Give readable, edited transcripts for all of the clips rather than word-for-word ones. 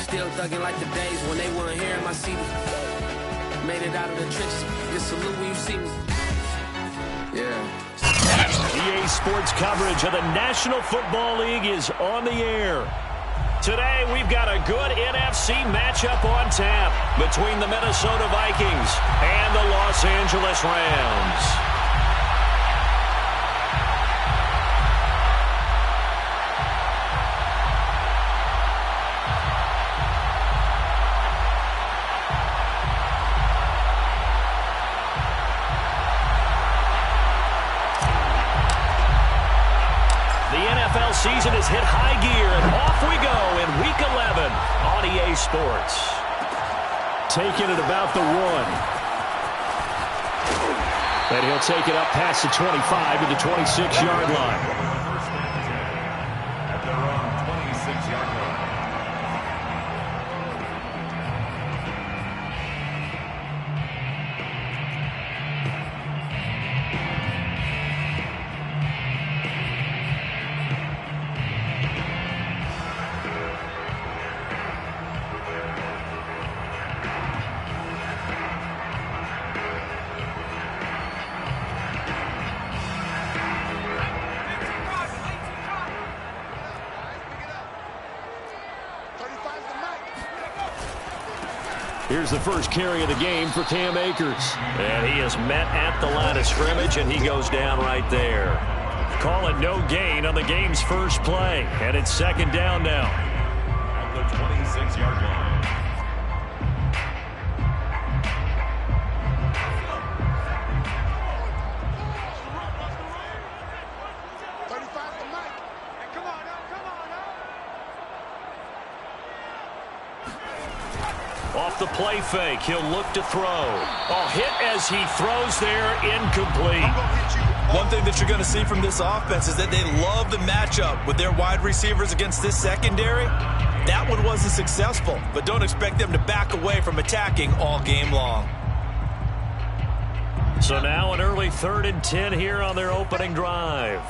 Still thugging like the days when they weren't here in my city. Made it out of the trenches. Just salute when you see me. EA Sports coverage of the National Football League is on the air. Today, we've got a good NFC matchup on tap between the Minnesota Vikings and the Los Angeles Rams. Season has hit high gear, and off we go in Week 11 on EA Sports. Taking it about the 1. And he'll take it up past the 25 to the 26-yard line. At their own 26-yard line. Here's the first carry of the game for Cam Akers. And he is met at the line of scrimmage, and he goes down right there. Call it no gain on the game's first play. And it's second down now. At the 26-yard line. Off the play fake, he'll look to throw. Hit as he throws there, incomplete. One thing that you're going to see from this offense is that they love the matchup with their wide receivers against this secondary. That one wasn't successful, but don't expect them to back away from attacking all game long. So now an early 3rd and 10 here on their opening drive.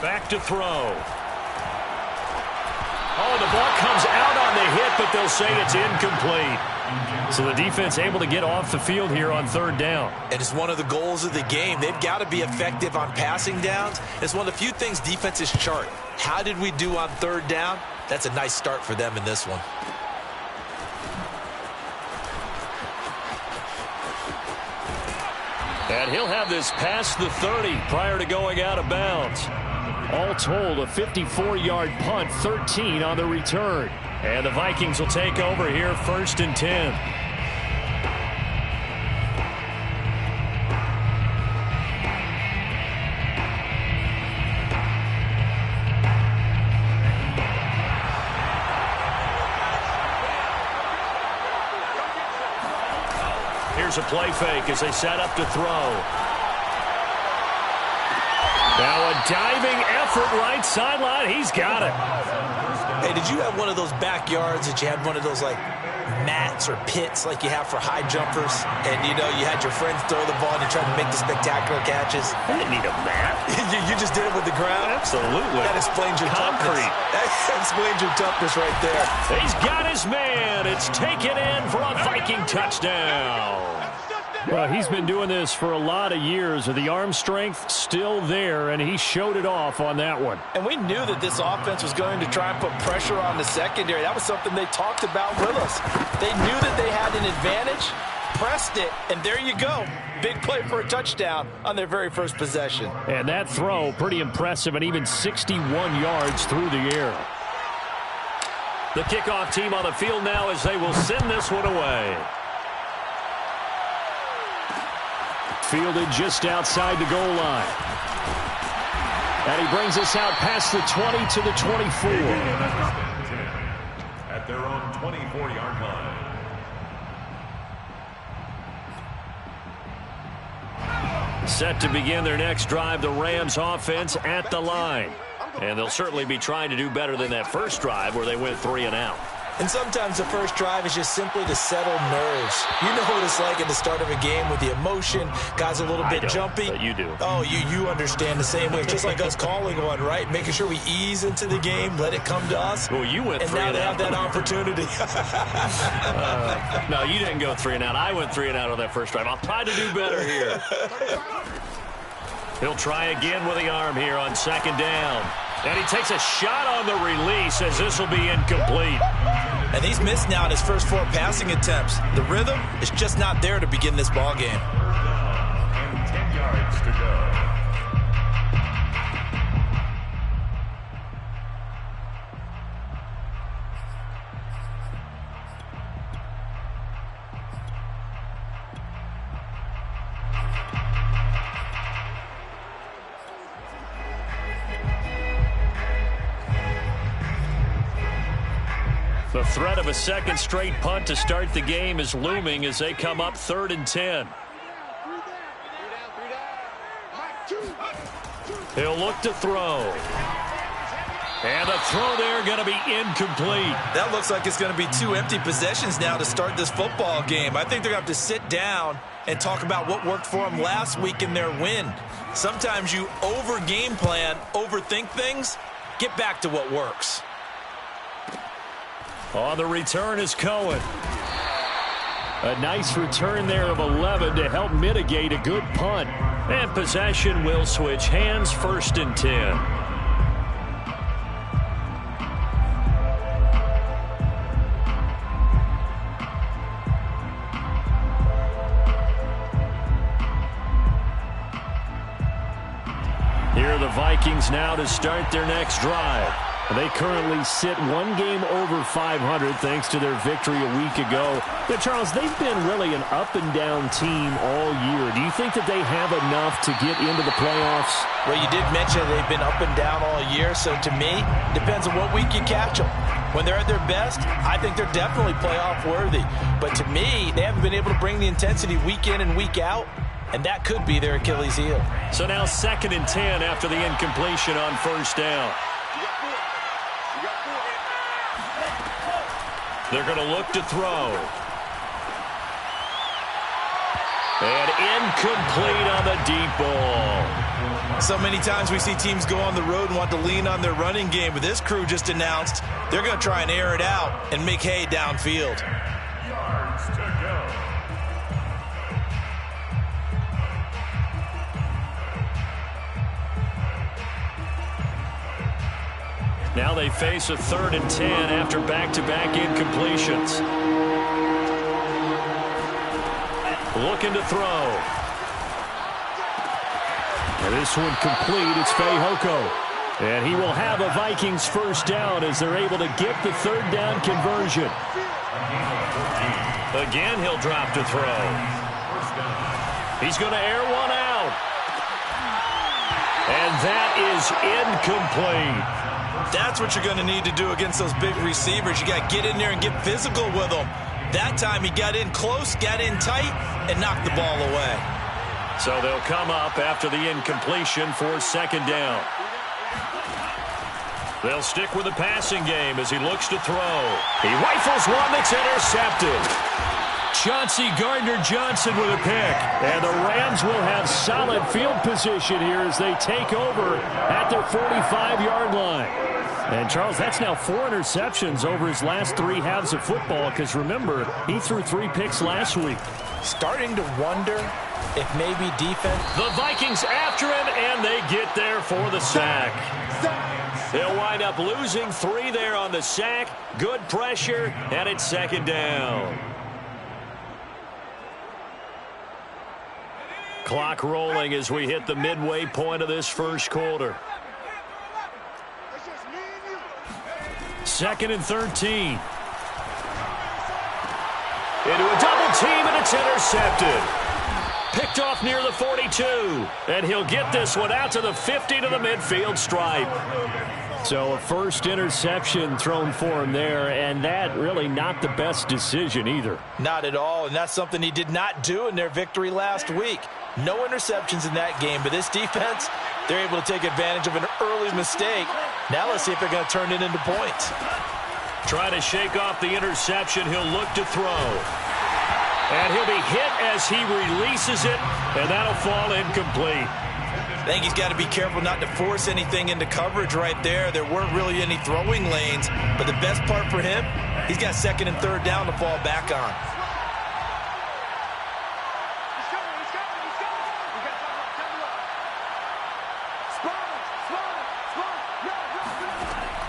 Back to throw. The ball comes out on the hit, but they'll say it's incomplete. So the defense able to get off the field here on 3rd down. And it's one of the goals of the game. They've got to be effective on passing downs. It's one of the few things defenses chart. How did we do on 3rd down? That's a nice start for them in this one. And he'll have this past the 30 prior to going out of bounds. All told, a 54-yard punt, 13 on the return. And the Vikings will take over here 1st and 10. Here's a play fake as they set up to throw. Now a diving effort right sideline. He's got it. Hey, did you have one of those backyards that you had one of those like mats or pits like you have for high jumpers? And you know, you had your friends throw the ball and you tried to make the spectacular catches? I didn't need a mat. you just did it with the ground? Absolutely. That explains your toughness. That explains your toughness right there. He's got his man. It's taken in for a Viking touchdown. Well, he's been doing this for a lot of years. The arm strength still there, and he showed it off on that one. And we knew that this offense was going to try and put pressure on the secondary. That was something they talked about with us. They knew that they had an advantage, pressed it, and there you go. Big play for a touchdown on their very first possession. And that throw, pretty impressive, and even 61 yards through the air. The kickoff team on the field now as they will send this one away. Fielded just outside the goal line. And he brings us out past the 20 to the 24. At their own 24-yard line. Set to begin their next drive, the Rams offense at the line. And they'll certainly be trying to do better than that first drive where they went 3 and out. And sometimes the first drive is just simply to settle nerves. You know what it's like at the start of a game with the emotion. Guys a little bit jumpy. But you do. Oh, you understand the same way. Just like us calling one, right? Making sure we ease into the game, let it come to us. Well, you went 3 and out. And now they have that opportunity. No, you didn't go 3 and out. I went 3 and out on that first drive. I'll try to do better here. He'll try again with the arm here on second down. And he takes a shot on the release as this will be incomplete. And he's missed now in his first 4 passing attempts. The rhythm is just not there to begin this ball game. And 10 yards to go. The threat of a second straight punt to start the game is looming as they come up 3rd and 10. He'll look to throw. And the throw there going to be incomplete. That looks like it's going to be 2 empty possessions now to start this football game. I think they're going to have to sit down and talk about what worked for them last week in their win. Sometimes you over-game plan, overthink things, get back to what works. On the return is Cohen. A nice return there of 11 to help mitigate a good punt. And possession will switch hands, 1st and 10. Here are the Vikings now to start their next drive. They currently sit 1 game over 500 thanks to their victory a week ago. But Charles, they've been really an up-and-down team all year. Do you think that they have enough to get into the playoffs? Well, you did mention they've been up and down all year, so to me, depends on what week you catch them. When they're at their best, I think they're definitely playoff worthy. But to me, they haven't been able to bring the intensity week in and week out, and that could be their Achilles heel. So now 2nd and 10 after the incompletion on 1st down. They're going to look to throw. And incomplete on the deep ball. So many times we see teams go on the road and want to lean on their running game, but this crew just announced they're going to try and air it out and make hay downfield. Yards to go. Now they face a 3rd and 10 after back-to-back incompletions. Looking to throw. And this one complete. It's Fehoko. And he will have a Vikings 1st down as they're able to get the 3rd down conversion. Again, he'll drop to throw. He's going to air one out. And that is incomplete. That's what you're going to need to do against those big receivers. You got to get in there and get physical with them. That time he got in close, got in tight, and knocked the ball away. So they'll come up after the incompletion for 2nd down. They'll stick with the passing game as he looks to throw. He rifles one that's intercepted. Chauncey Gardner-Johnson with a pick. And the Rams will have solid field position here as they take over at their 45-yard line. And, Charles, that's now 4 interceptions over his last 3 halves of football because, remember, he threw 3 picks last week. Starting to wonder if maybe defense. The Vikings after him, and they get there for the sack. They'll wind up losing 3 there on the sack. Good pressure, and it's 2nd down. Clock rolling as we hit the midway point of this first quarter. 2nd and 13. Into a double team, and it's intercepted. Picked off near the 42. And he'll get this one out to the 50 to the midfield stripe. So a first interception thrown for him there, and that really not the best decision either. Not at all, and that's something he did not do in their victory last week. No interceptions in that game, but this defense, they're able to take advantage of an early mistake. Now let's see if they're going to turn it into points. Try to shake off the interception. He'll look to throw. And he'll be hit as he releases it, and that'll fall incomplete. I think he's got to be careful not to force anything into coverage right there. There weren't really any throwing lanes, but the best part for him, he's got second and third down to fall back on.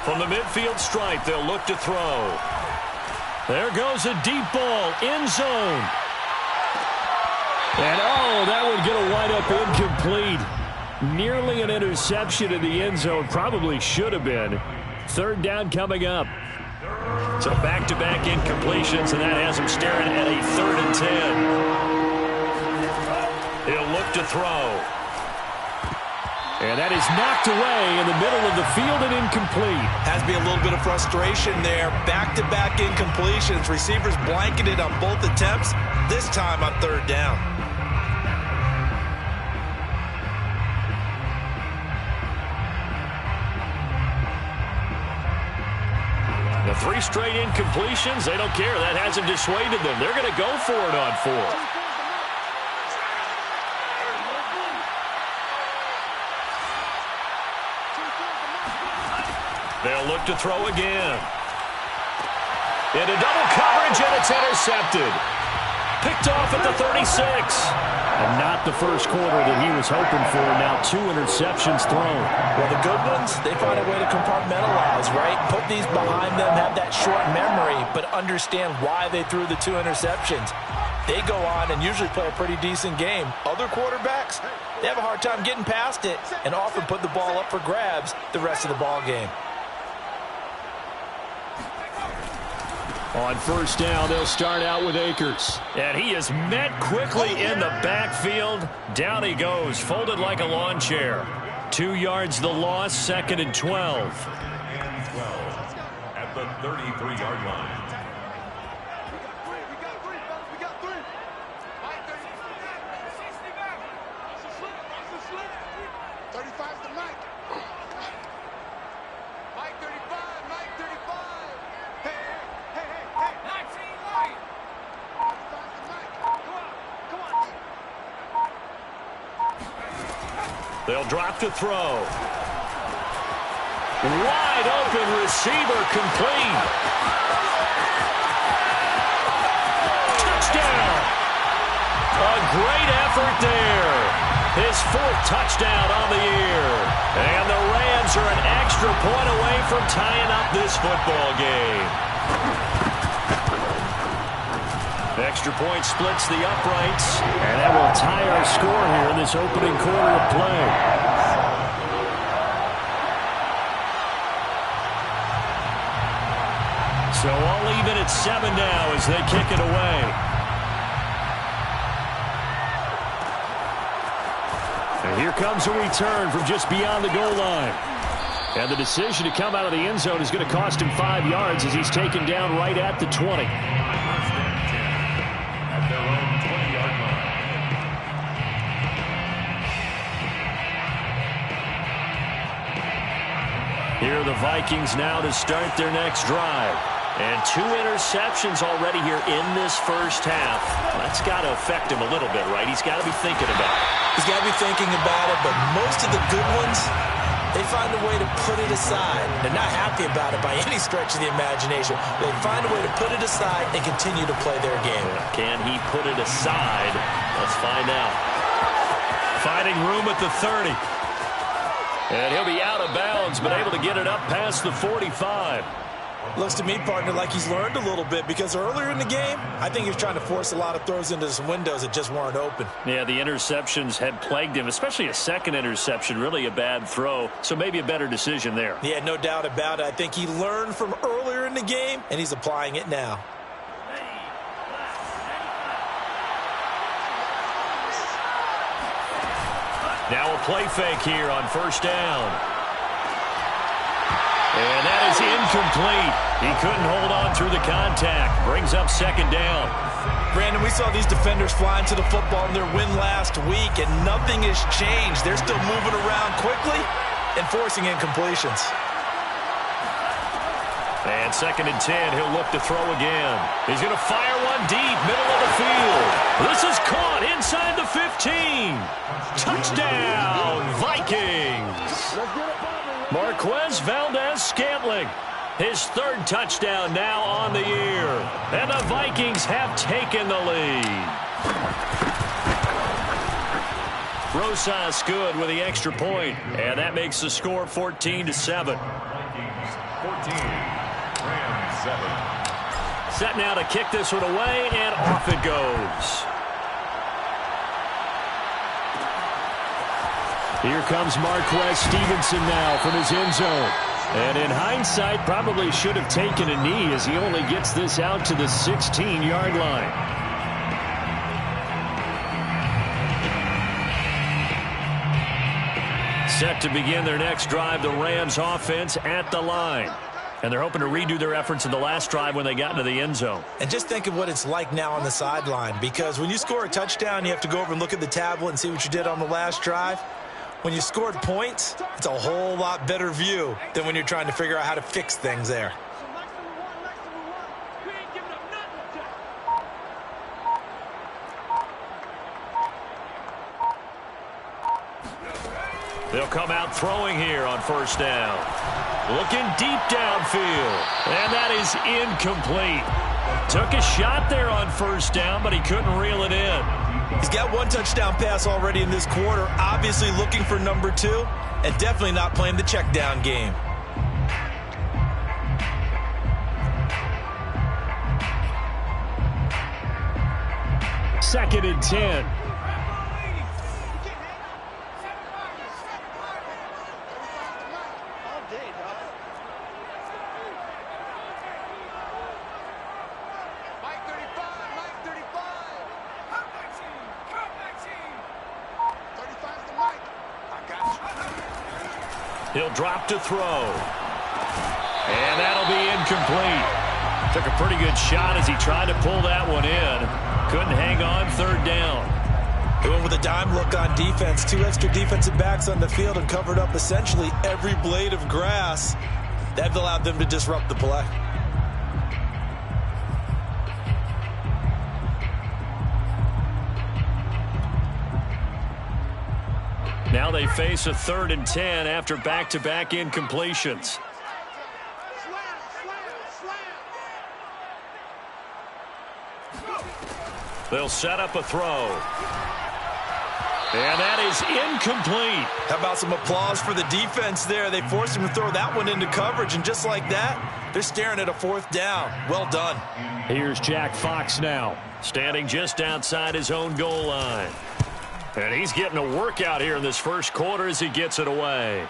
From the midfield stripe, they'll look to throw. There goes a deep ball, end zone. And, oh, that would get a wide-up incomplete. Nearly an interception in the end zone. Probably should have been. Third down coming up. So back-to-back incompletions, and that has him staring at a 3rd and 10. He'll look to throw. And that is knocked away in the middle of the field and incomplete. Has to be a little bit of frustration there. Back-to-back incompletions. Receivers blanketed on both attempts, this time on third down. The 3 straight incompletions, they don't care. That hasn't dissuaded them. They're going to go for it on 4th. They'll look to throw again. Into double coverage, and it's intercepted. Picked off at the 36. And not the first quarter that he was hoping for. Now 2 interceptions thrown. Well, the good ones, they find a way to compartmentalize, right? Put these behind them, have that short memory, but understand why they threw the 2 interceptions. They go on and usually play a pretty decent game. Other quarterbacks, they have a hard time getting past it and often put the ball up for grabs the rest of the ball game. On first down, they'll start out with Akers. And he is met quickly in the backfield. Down he goes, folded like a lawn chair. 2 yards the loss, 2nd and 12. 12 at the 33-yard line. They'll drop to throw. Wide open receiver complete. Touchdown. A great effort there. His 4th touchdown on the year. And the Rams are an extra point away from tying up this football game. Extra point splits the uprights, and that will tie our score here in this opening quarter of play. So all even at 7 now as they kick it away. And here comes a return from just beyond the goal line. And the decision to come out of the end zone is going to cost him 5 yards as he's taken down right at the 20. Here are the Vikings now to start their next drive. And 2 interceptions already here in this first half. That's got to affect him a little bit, right? He's got to be thinking about it. He's got to be thinking about it, but most of the good ones, they find a way to put it aside. They're not happy about it by any stretch of the imagination. They find a way to put it aside and continue to play their game. Can he put it aside? Let's find out. Finding room at the 30. And he'll be out of bounds, but able to get it up past the 45. Looks to me, partner, like he's learned a little bit because earlier in the game, I think he was trying to force a lot of throws into some windows that just weren't open. Yeah, the interceptions had plagued him, especially a second interception, really a bad throw. So maybe a better decision there. Yeah, no doubt about it. I think he learned from earlier in the game, and he's applying it now. Now a play fake here on first down. And that is incomplete. He couldn't hold on through the contact. Brings up second down. Brandon, we saw these defenders flying to the football in their win last week, and nothing has changed. They're still moving around quickly and forcing incompletions. And 2nd and 10, he'll look to throw again. He's going to fire one deep, middle of the field. This is caught inside the 15. Touchdown, Vikings. Marquez Valdez-Scantling, his 3rd touchdown now on the year. And the Vikings have taken the lead. Rosas good with the extra point, and that makes the score 14-7. Vikings 14. Rams 7. Set now to kick this one away, and off it goes. Here comes Marquez Stevenson now from his end zone. And in hindsight, probably should have taken a knee as he only gets this out to the 16-yard line. Set to begin their next drive, the Rams offense at the line. And they're hoping to redo their efforts in the last drive when they got into the end zone. And just think of what it's like now on the sideline, because when you score a touchdown, you have to go over and look at the tablet and see what you did on the last drive. When you scored points, it's a whole lot better view than when you're trying to figure out how to fix things there. They'll come out throwing here on 1st down. Looking deep downfield. And that is incomplete. Took a shot there on 1st down, but he couldn't reel it in. He's got 1 touchdown pass already in this quarter, obviously looking for number 2, and definitely not playing the check down game. Second and 10. He'll drop to throw. And that'll be incomplete. Took a pretty good shot as he tried to pull that one in. Couldn't hang on 3rd down. They went with a dime look on defense. 2 extra defensive backs on the field and covered up essentially every blade of grass. That allowed them to disrupt the play. Now they face a 3rd and 10 after back-to-back incompletions. They'll set up a throw. And that is incomplete. How about some applause for the defense there? They forced him to throw that one into coverage, and just like that, they're staring at a 4th down. Well done. Here's Jack Fox now, standing just outside his own goal line. And he's getting a workout here in this 1st quarter as he gets it away.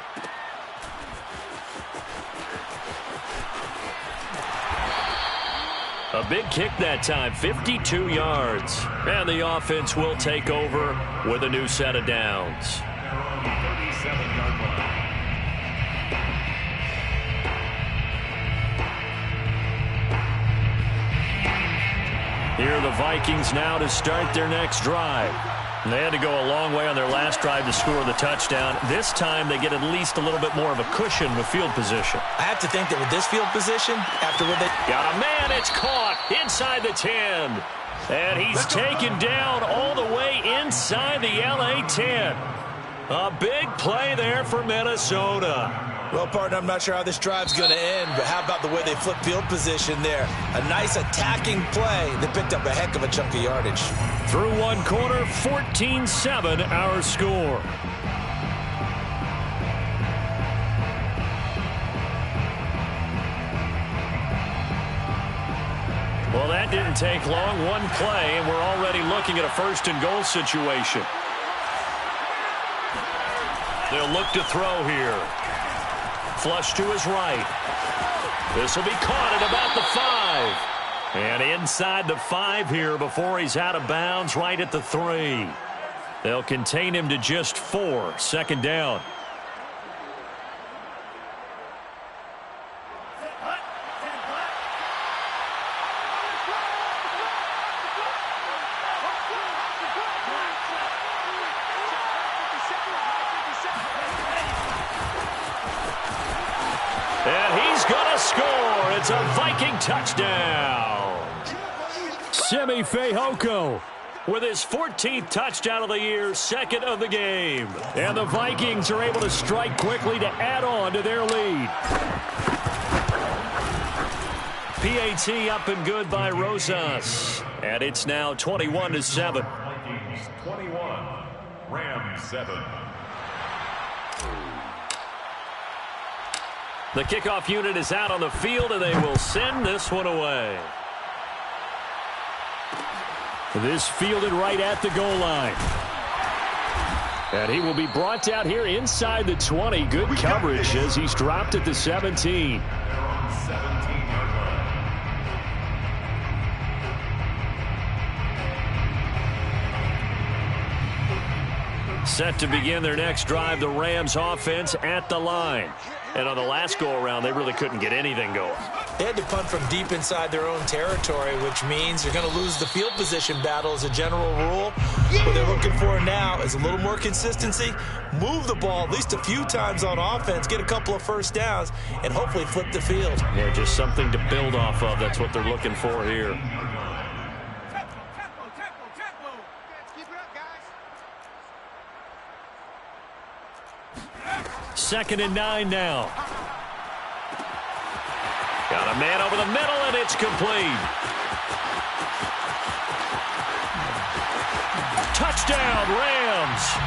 A big kick that time, 52 yards. And the offense will take over with a new set of downs. 37-yard line. Here are the Vikings now to start their next drive. And they had to go a long way on their last drive to score the touchdown. This time they get at least a little bit more of a cushion with field position. I have to think that with this field position, after what they... Got a man, it's caught inside the 10. And he's taken down all the way inside the LA 10. A big play there for Minnesota. Well, partner, I'm not sure how this drive's going to end, but how about the way they flip field position there? A nice attacking play that picked up a heck of a chunk of yardage. Through one quarter, 14-7 our score. Well, that didn't take long. One play, and we're already looking at a 1st and goal situation. They'll look to throw here. Flush to his right. This will be caught at about the 5. And inside the 5 here before he's out of bounds, right at the 3. They'll contain him to just 4. 2nd down. score. It's a Viking touchdown. Simi Fehoko with his 14th touchdown of the year, second of the game. And the Vikings are able to strike quickly to add on to their lead. PAT up and good by Rosas. And it's now 21-7. Vikings 21, Rams 7. The kickoff unit is out on the field, and they will send this one away. This fielded right at the goal line. And he will be brought down here inside the 20. Good coverage as he's dropped at the 17. Set to begin their next drive, the Rams offense at the line. And on the last go-around, they really couldn't get anything going. They had to punt from deep inside their own territory, which means you're going to lose the field position battle as a general rule. What they're looking for now is a little more consistency, move the ball at least a few times on offense, get a couple of first downs, and hopefully flip the field. Yeah, just something to build off of. That's what they're looking for here. Second and 9 now. Got a man over the middle, and it's complete. Touchdown, Rams.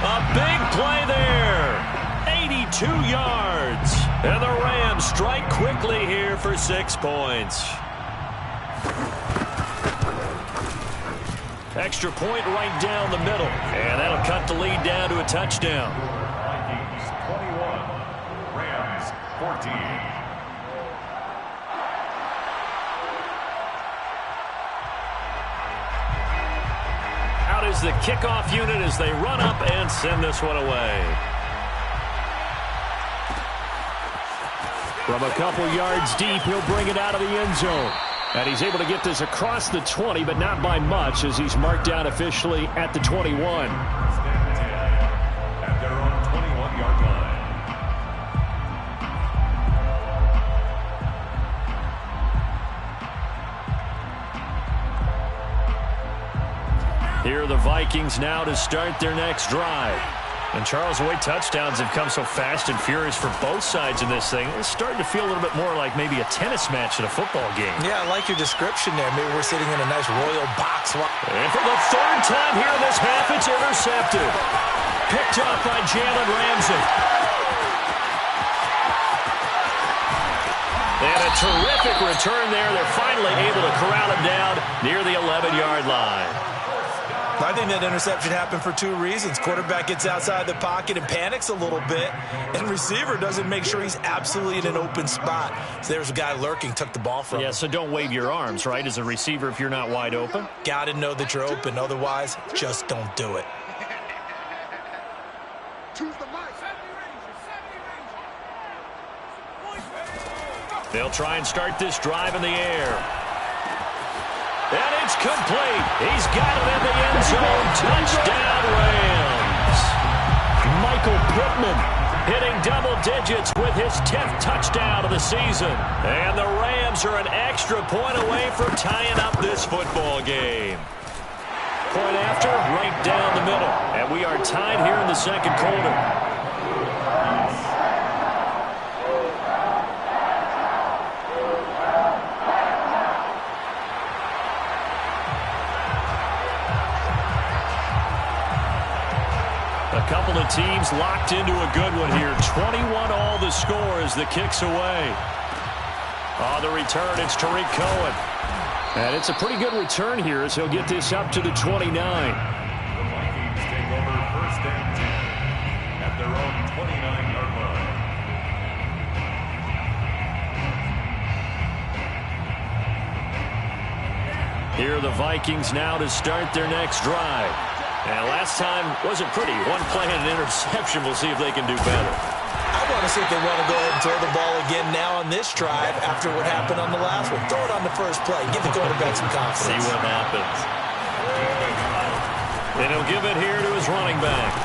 A big play there. 82 yards. And the Rams strike quickly here for 6 points. Extra point right down the middle. And that'll cut the lead down to a touchdown. 14. Out is the kickoff unit as they run up and send this one away. From a couple yards deep, he'll bring it out of the end zone. And he's able to get this across the 20, but not by much as he's marked down officially at the 21. At their own 21-yard line. Here are the Vikings now to start their next drive. And Charles, the way touchdowns have come so fast and furious for both sides in this thing, it's starting to feel a little bit more like maybe a tennis match at a football game. Yeah, I like your description there. Maybe we're sitting in a nice royal box. And for the third time here in this half, it's intercepted. Picked up by Jalen Ramsey. And a terrific return there. They're finally able to corral him down near the 11-yard line. I think that interception happened for 2 reasons. Quarterback gets outside the pocket and panics a little bit, and receiver doesn't make sure he's absolutely in an open spot. So there's a guy lurking, took the ball from him. Yeah, so don't wave your arms, right, as a receiver if you're not wide open? Got to know that you're open. Otherwise, just don't do it. They'll try and start this drive in the air. And it's complete. He's got it in the end zone. Touchdown, Rams. Michael Pittman hitting double digits with his 10th touchdown of the season. And the Rams are an extra point away from tying up this football game. Point after, right down the middle. And we are tied here in the second quarter. A couple of teams locked into a good one here. 21 all the score as the kick's away. On the return, it's Tariq Cohen. And it's a pretty good return here as he'll get this up to the 29. The Vikings take over first and 10 at their own 29-yard line. Here are the Vikings now to start their next drive. And last time wasn't pretty. One play and an interception. We'll see if they can do better. I want to see if they want to go ahead and throw the ball again now on this drive after what happened on the last one. Throw it on the first play. Give the quarterback some confidence. See what happens. And he'll give it here to his running back.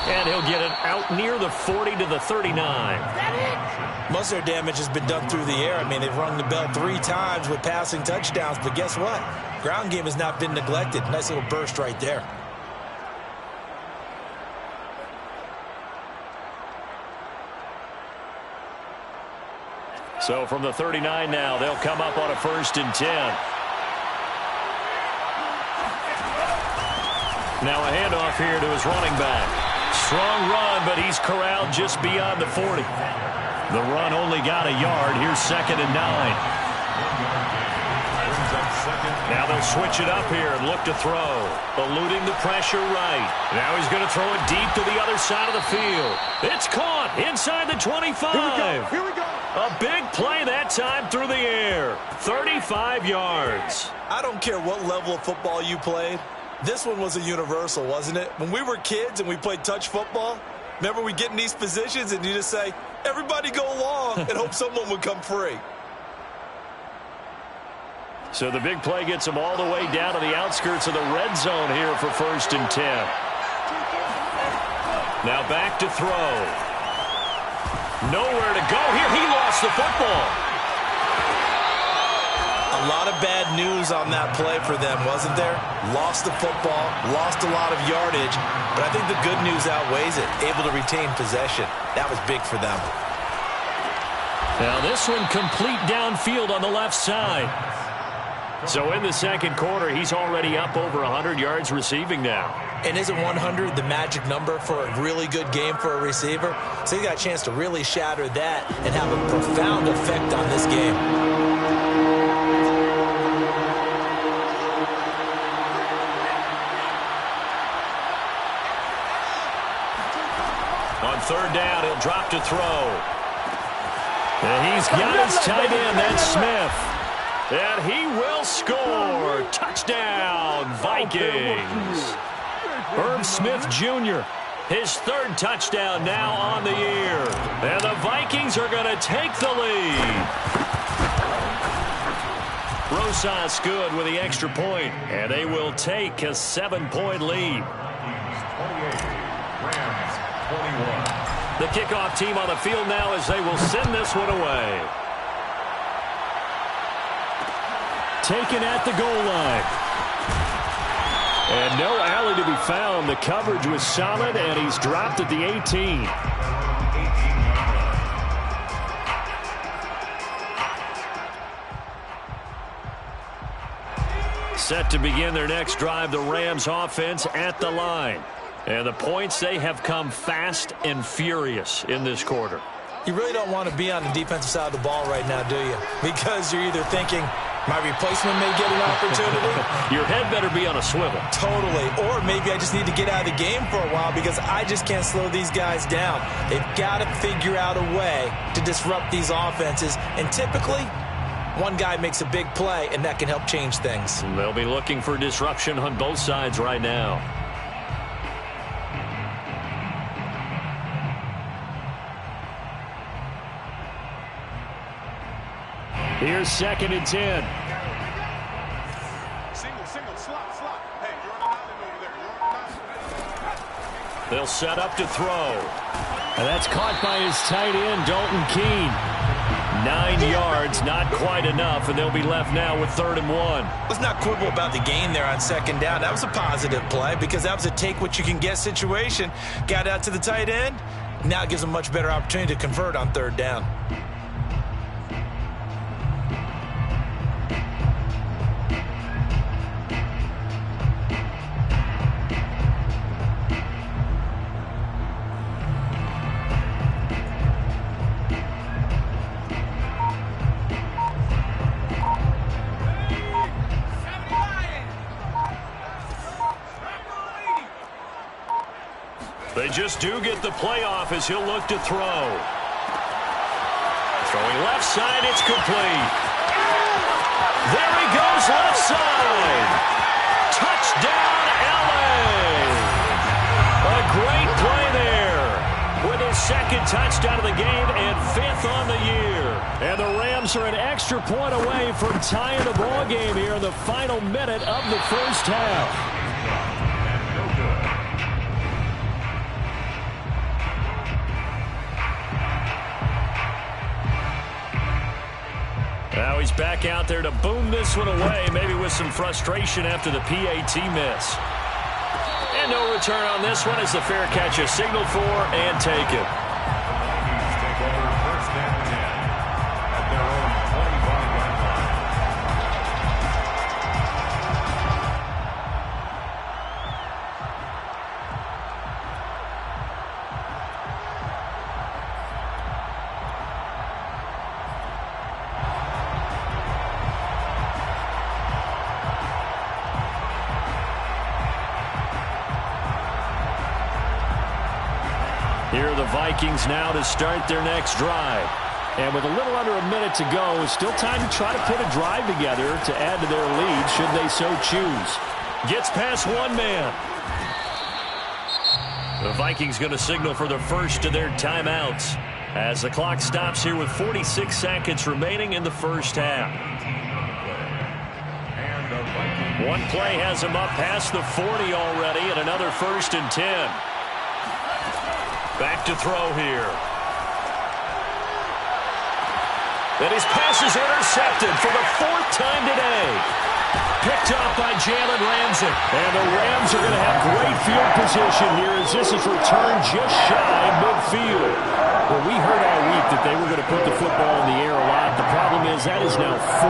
And he'll get it out near the 40 to the 39. Most of their damage has been done through the air. I mean, they've rung the bell 3 times with passing touchdowns, but guess what? Ground game has not been neglected. Nice little burst right there. So from the 39 now, they'll come up on a 1st and 10. Now a handoff here to his running back. Strong run, but he's corralled just beyond the 40. The run only got a yard. Here's 2nd and 9. Now they'll switch it up here and look to throw. Eluding the pressure right. Now he's going to throw it deep to the other side of the field. It's caught inside the 25. Here we go. A big play that time through the air. 35 yards. I don't care what level of football you played. This one was a universal, wasn't it? When we were kids and we played touch football, remember we get in these positions and you just say, everybody go along and hope someone would come free. So the big play gets them all the way down to the outskirts of the red zone here for 1st and 10. Now back to throw. Nowhere to go here. He lost the football. A lot of bad news on that play for them, wasn't there? Lost the football, lost a lot of yardage, but I think the good news outweighs it. Able to retain possession. That was big for them. Now this one complete downfield on the left side. So in the 2nd quarter, he's already up over 100 yards receiving now. And isn't 100 the magic number for a really good game for a receiver? So he got a chance to really shatter that and have a profound effect on this game. On 3rd down, he'll drop to throw. And he's got his tight end, that's Smith. And he will score. Touchdown, Vikings. Herb Smith Jr., his 3rd touchdown now on the year. And the Vikings are going to take the lead. Rosas good with the extra point, and they will take a 7-point lead. 28, Rams 21. The kickoff team on the field now as they will send this one away. Taken at the goal line. And no alley to be found. The coverage was solid, and he's dropped at the 18. Set to begin their next drive, the Rams offense at the line. And the points, they have come fast and furious in this quarter. You really don't want to be on the defensive side of the ball right now, do you? Because you're either thinking, my replacement may get an opportunity. Your head better be on a swivel. Totally. Or maybe I just need to get out of the game for a while because I just can't slow these guys down. They've got to figure out a way to disrupt these offenses. And typically, one guy makes a big play, and that can help change things. They'll be looking for disruption on both sides right now. Here's 2nd and 10. Single, slot. Hey, you're on an island over there. You're on an island. They'll set up to throw. And that's caught by his tight end, Dalton Keene. 9 yards, not quite enough, and they'll be left now with 3rd and 1. Let's not quibble about the gain there on 2nd down. That was a positive play because that was a take-what-you-can-get situation. Got out to the tight end. Now it gives them a much better opportunity to convert on 3rd down. They just do get the playoff as he'll look to throw. Throwing left side, it's complete. There he goes, left side. Touchdown, LA. A great play there with his 2nd touchdown of the game and 5th on the year. And the Rams are an extra point away from tying the ball game here in the final minute of the 1st half. back out there to boom this one away, maybe with some frustration after the PAT miss. And no return on this one as the fair catch is signaled for and taken. Vikings take over first and 10 at their own 25-yard line. Here are the Vikings now to start their next drive. And with a little under a minute to go, it's still time to try to put a drive together to add to their lead should they so choose. Gets past one man. The Vikings going to signal for the first of their timeouts as the clock stops here with 46 seconds remaining in the first half. One play has him up past the 40 already and another 1st and 10. Back to throw here. And his pass is intercepted for the 4th time today. Picked up by Jalen Ramsey. And the Rams are going to have great field position here as this is returned just shy midfield. Well, we heard all week that they were going to put the football in the air a lot. The problem is that is now 4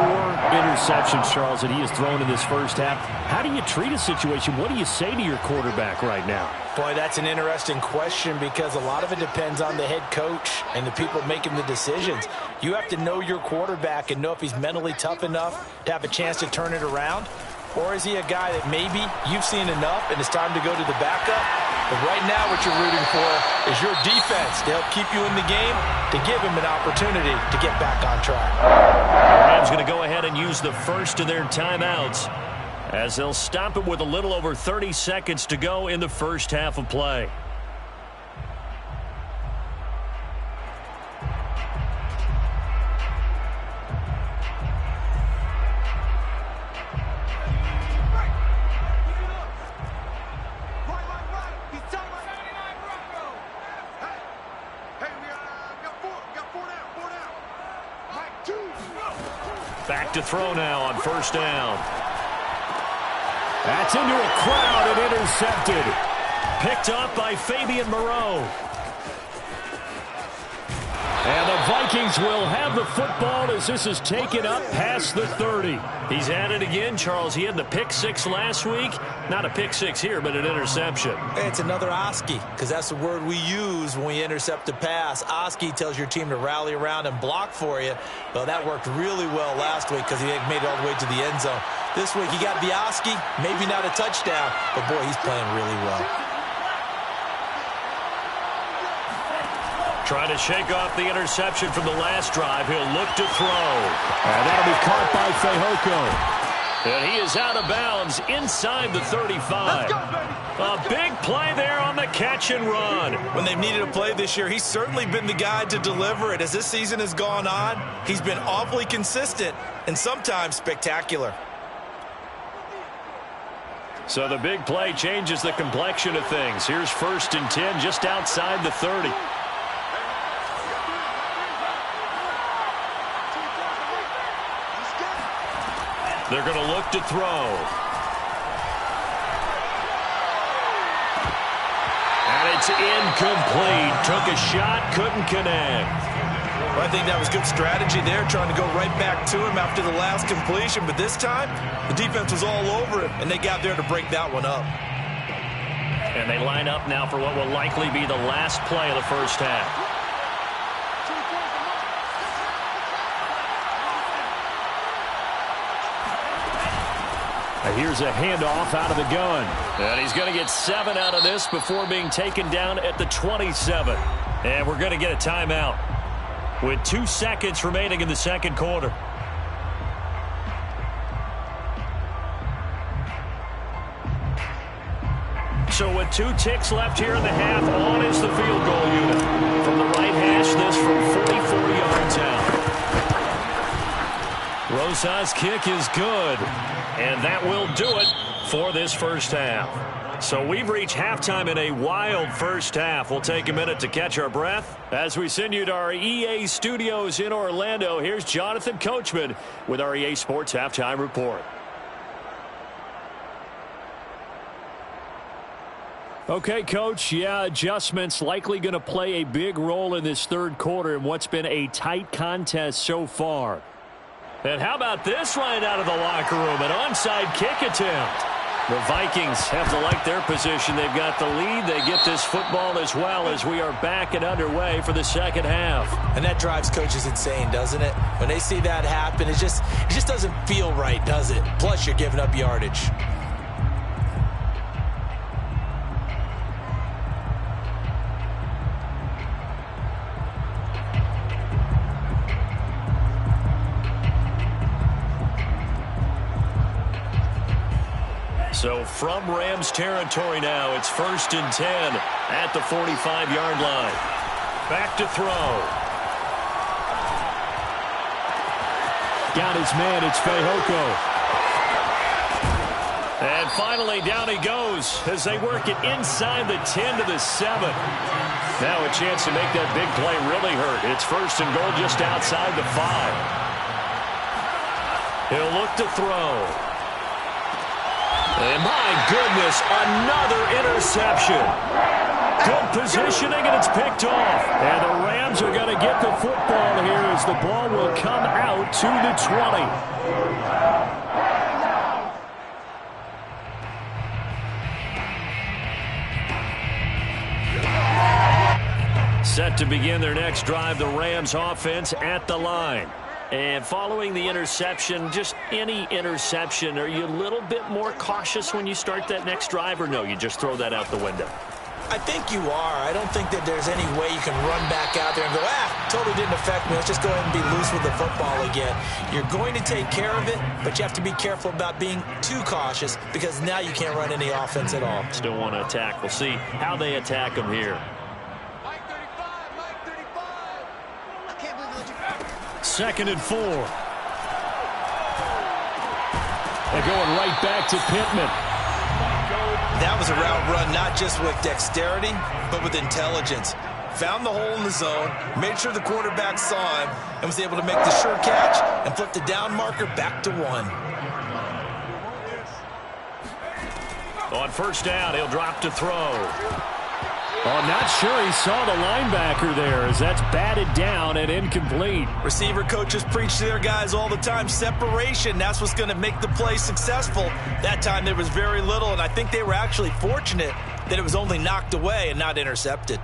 interceptions, Charles, that he has thrown in this first half. How do you treat a situation? What do you say to your quarterback right now? Boy, that's an interesting question because a lot of it depends on the head coach and the people making the decisions. You have to know your quarterback and know if he's mentally tough enough to have a chance to turn it around. Or is he a guy that maybe you've seen enough and it's time to go to the backup? But right now what you're rooting for is your defense to help keep you in the game, to give him an opportunity to get back on track. The Rams going to go ahead and use the first of their timeouts as they'll stop it with a little over 30 seconds to go in the first half of play. Back to throw now on 1st down. That's into a crowd and intercepted. Picked up by Fabian Moreau. And the Vikings will have the football as this is taken up past the 30. He's at it again, Charles. He had the pick 6 last week. Not a pick 6 here, but an interception. It's another Oski, because that's the word we use when we intercept a pass. Oski tells your team to rally around and block for you. Well, that worked really well last week because he made it all the way to the end zone. This week, he got the Oski, maybe not a touchdown, but boy, he's playing really well. Trying to shake off the interception from the last drive. He'll look to throw. And that'll be caught by Fehoko. And he is out of bounds inside the 35. A big play there on the catch and run. When they've needed a play this year, he's certainly been the guy to deliver it. As this season has gone on, he's been awfully consistent and sometimes spectacular. So the big play changes the complexion of things. Here's 1st and 10 just outside the 30. They're going to look to throw. And it's incomplete. Took a shot, couldn't connect. Well, I think that was good strategy there, trying to go right back to him after the last completion. But this time, the defense was all over him, and they got there to break that one up. And they line up now for what will likely be the last play of the first half. Here's a handoff out of the gun. And he's going to get 7 out of this before being taken down at the 27. And we're going to get a timeout with 2 seconds remaining in the second quarter. So with 2 ticks left here in the half, on is the field goal unit. From the right hash, this from 44 yards out. Rosas' kick is good. And that will do it for this first half. So we've reached halftime in a wild first half. We'll take a minute to catch our breath as we send you to our EA studios in Orlando. Here's Jonathan Coachman with our EA Sports Halftime Report. Okay, Coach, yeah, adjustments likely going to play a big role in this third quarter in what's been a tight contest so far. And how about this line out of the locker room? An onside kick attempt. The Vikings have to like their position. They've got the lead. They get this football as well as we are back and underway for the second half. And that drives coaches insane, doesn't it? When they see that happen, it just doesn't feel right, does it? Plus, you're giving up yardage. So from Rams territory now, it's 1st and 10 at the 45-yard line. Back to throw. Got his man, it's Fehoko. And finally, down he goes as they work it inside the 10 to the 7. Now a chance to make that big play really hurt. It's 1st and goal just outside the 5. He'll look to throw. And my goodness, another interception. Good positioning, and it's picked off. And the Rams are going to get the football here as the ball will come out to the 20. Set to begin their next drive, the Rams offense at the line. And following the interception, just any interception, are you a little bit more cautious when you start that next drive, or no, you just throw that out the window? I think you are. I don't think that there's any way you can run back out there and go, totally didn't affect me. Let's just go ahead and be loose with the football again. You're going to take care of it, but you have to be careful about being too cautious because now you can't run any offense at all. Still want to attack. We'll see how they attack them here. 2nd and 4. They're going right back to Pittman. That was a route run not just with dexterity, but with intelligence. Found the hole in the zone, made sure the quarterback saw him, and was able to make the sure catch and flip the down marker back to 1. On 1st down, he'll drop to throw. Oh, not sure he saw the linebacker there as that's batted down and incomplete. Receiver coaches preach to their guys all the time. Separation, that's what's going to make the play successful. That time there was very little, and I think they were actually fortunate that it was only knocked away and not intercepted.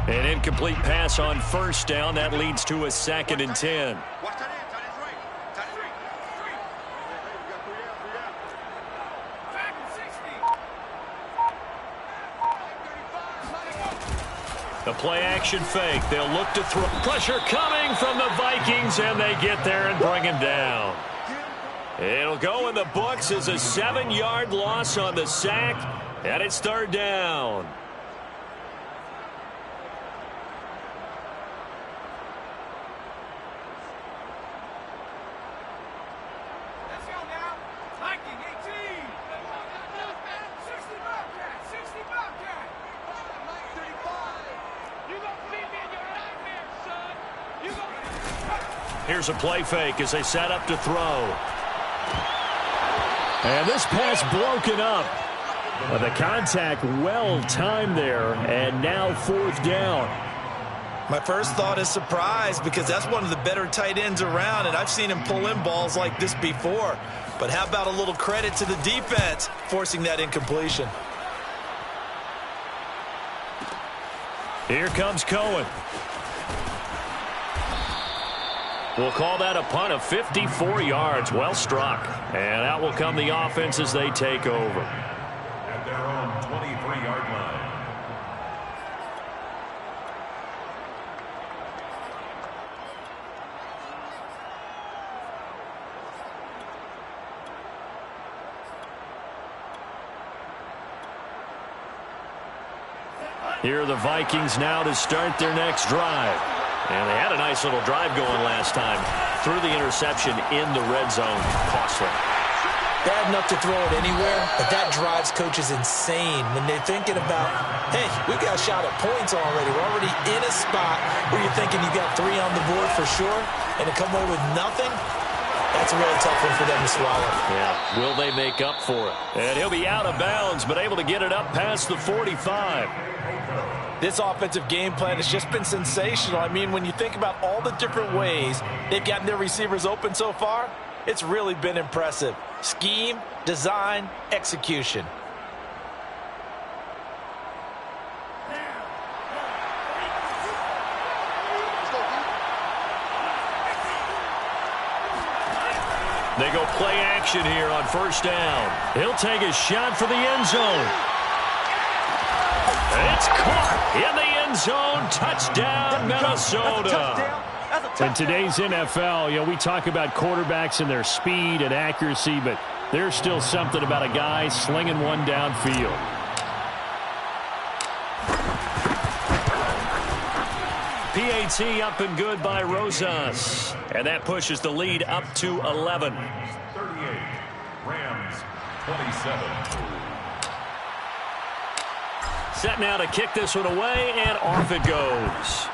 An incomplete pass on 1st down. That leads to a 2nd and 10. The play-action fake. They'll look to throw. Pressure coming from the Vikings, and they get there and bring him down. It'll go in the books as a 7-yard loss on the sack, and it's 3rd down. Here's a play fake as they set up to throw. And this pass broken up. The contact well timed there, and now 4th down. My first thought is surprise because that's one of the better tight ends around, and I've seen him pull in balls like this before. But how about a little credit to the defense forcing that incompletion? Here comes Cohen. We'll call that a punt of 54 yards. Well struck. And out will come the offense as they take over. At their own 23-yard line. Here are the Vikings now to start their next drive. And they had a nice little drive going last time. Threw the interception in the red zone. Costly. Bad enough to throw it anywhere, but that drives coaches insane when they're thinking about, hey, we've got a shot at points already. We're already in a spot where you're thinking you got 3 on the board for sure, and to come away with nothing, that's a really tough one for them to swallow. Yeah, will they make up for it? And he'll be out of bounds, but able to get it up past the 45. This offensive game plan has just been sensational. I mean, when you think about all the different ways they've gotten their receivers open so far, it's really been impressive. Scheme, design, execution. They go play action here on first down. He'll take a shot for the end zone. It's caught in the end zone. Touchdown, Minnesota. In today's NFL, we talk about quarterbacks and their speed and accuracy, but there's still something about a guy slinging one downfield. PAT up and good by Rosas. And that pushes the lead up to 11. 38. Rams 27. Set now to kick this one away, and off it goes.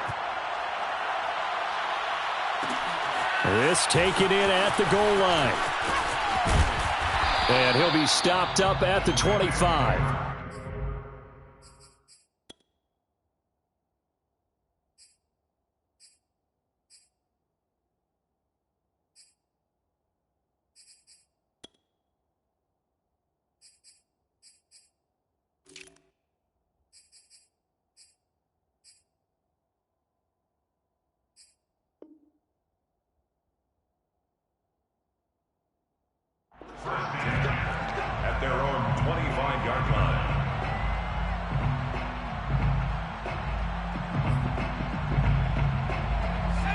This taken in at the goal line. And he'll be stopped up at the 25. At their own 25-yard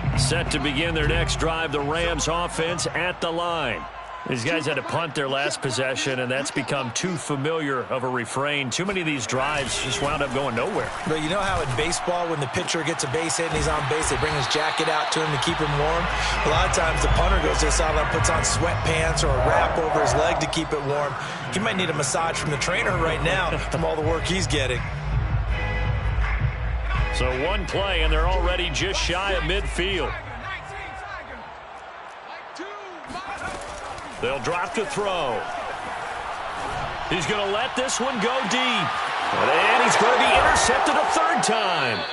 line. Set to begin their next drive, the Rams offense at the line. These guys had to punt their last possession, and that's become too familiar of a refrain. Too many of these drives just wound up going nowhere. But you know how in baseball, when the pitcher gets a base hit and he's on base, they bring his jacket out to him to keep him warm? A lot of times the punter goes to the sideline, puts on sweatpants or a wrap over his leg to keep it warm. He might need a massage from the trainer right now from all the work he's getting. So one play, and they're already just shy of midfield. They'll drop to throw. He's going to let this one go deep. And he's going to be intercepted a third time.